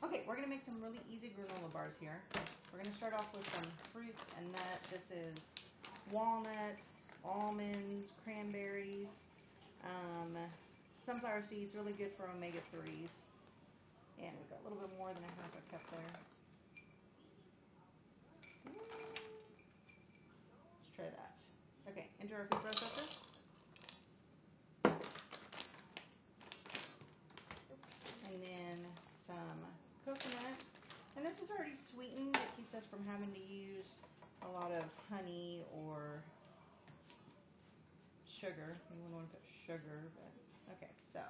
Okay, we're gonna make some really easy granola bars here. We're gonna start off with some fruits and nuts. This is walnuts, almonds, cranberries, sunflower seeds, really good for omega-3s. And we've got a little bit more than a half a cup there. Let's try that. Okay, enter our food processor. And then some coconut. And this is already sweetened. It keeps us from having to use a lot of honey or sugar. You wouldn't want to put sugar, but okay, so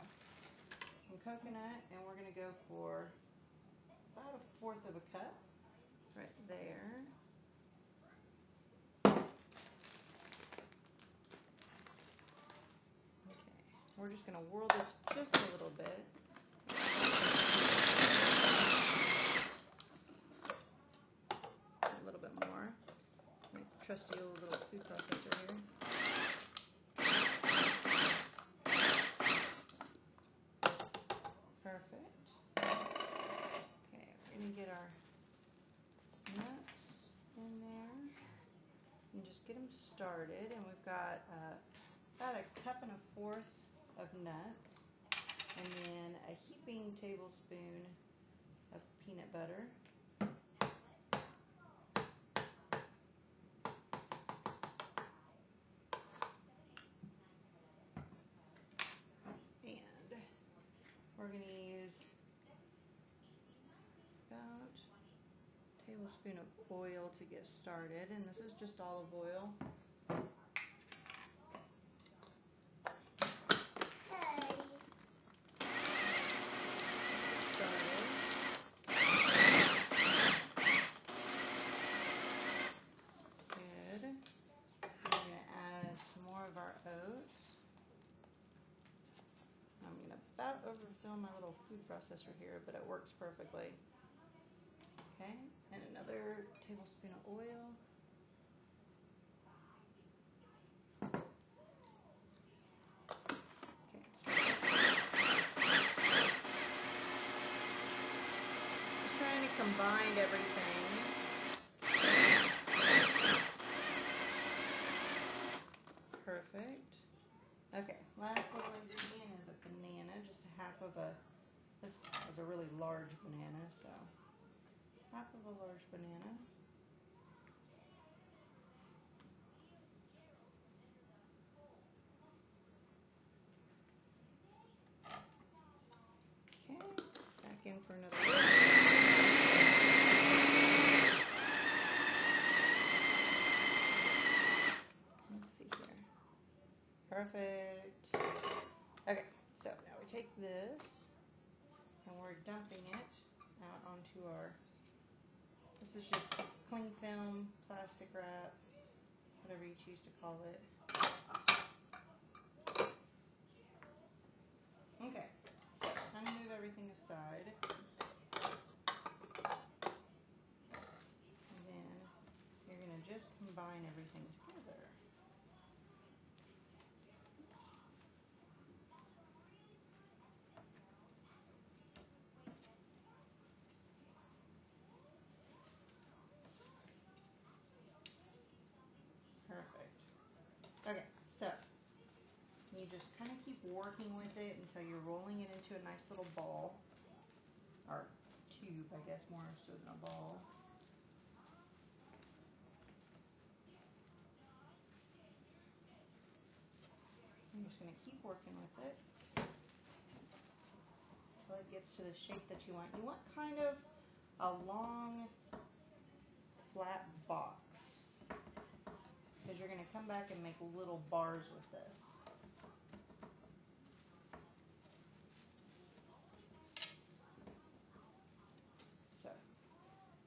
some coconut, and we're going to go for about 1/4 of a cup right there. Okay, we're just going to whirl this just a little bit. A little bit more. My trusty old little food processor here. Perfect. Okay, we're going to get our nuts in there and just get them started. And we've got about 1.25 cups of nuts, and then a heaping tablespoon of peanut butter. And we're going to use about a tablespoon of oil to get started, and this is just olive oil. Our oats. I'm going to about overfill my little food processor here, but it works perfectly. Okay, and another tablespoon of oil. Okay, just trying to combine everything. Perfect. Okay, last little ingredient is a banana, just this is a really large banana, so half of a large banana. Okay, back in for another whip. Let's see here. Perfect. Okay, so now we take this and we're dumping it out onto this is just cling film, plastic wrap, whatever you choose to call it. Okay, so kind of move everything aside. And then you're going to just combine everything together. Perfect. Okay, so you just kind of keep working with it until you're rolling it into a nice little ball, or tube, I guess, more so than a ball. I'm just going to keep working with it until it gets to the shape that you want. You want kind of a long, flat box, because you're going to come back and make little bars with this. So,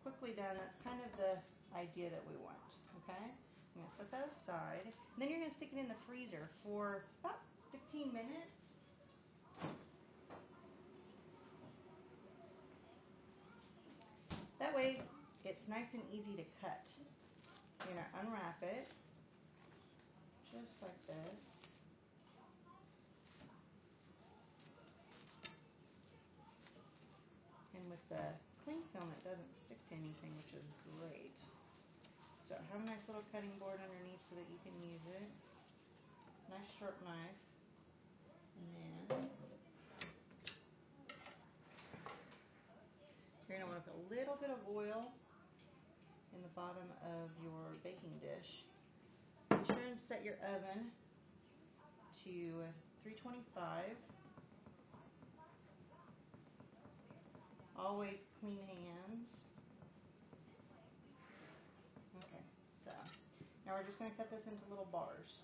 quickly done. That's kind of the idea that we want, okay? I'm going to set that aside. And then you're going to stick it in the freezer for about 15 minutes. That way, it's nice and easy to cut. You're going to unwrap it, just like this. And with the cling film, it doesn't stick to anything, which is great. So have a nice little cutting board underneath so that you can use it. Nice sharp knife. And then you're going to want to put a little bit of oil in the bottom of your baking dish. Be sure and set your oven to 325. Always clean hands. Okay, so now we're just going to cut this into little bars.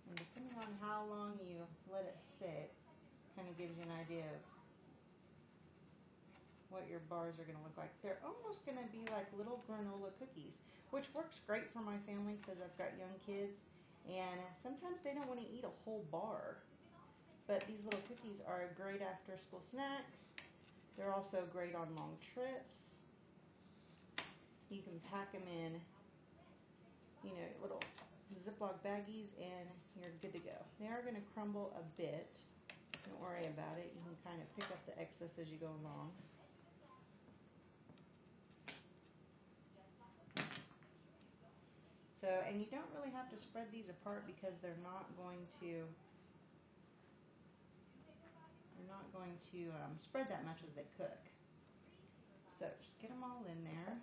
And depending on how long you let it sit, kind of gives you an idea of what your bars are going to look like. They're almost going to be like little granola cookies, which works great for my family because I've got young kids, and sometimes they don't want to eat a whole bar. But these little cookies are a great after-school snack. They're also great on long trips. You can pack them in, you know, little Ziploc baggies, and you're good to go. They are going to crumble a bit. Don't worry about it. You can kind of pick up the excess as you go along. So, and you don't really have to spread these apart because they're not going to spread that much as they cook. So just get them all in there.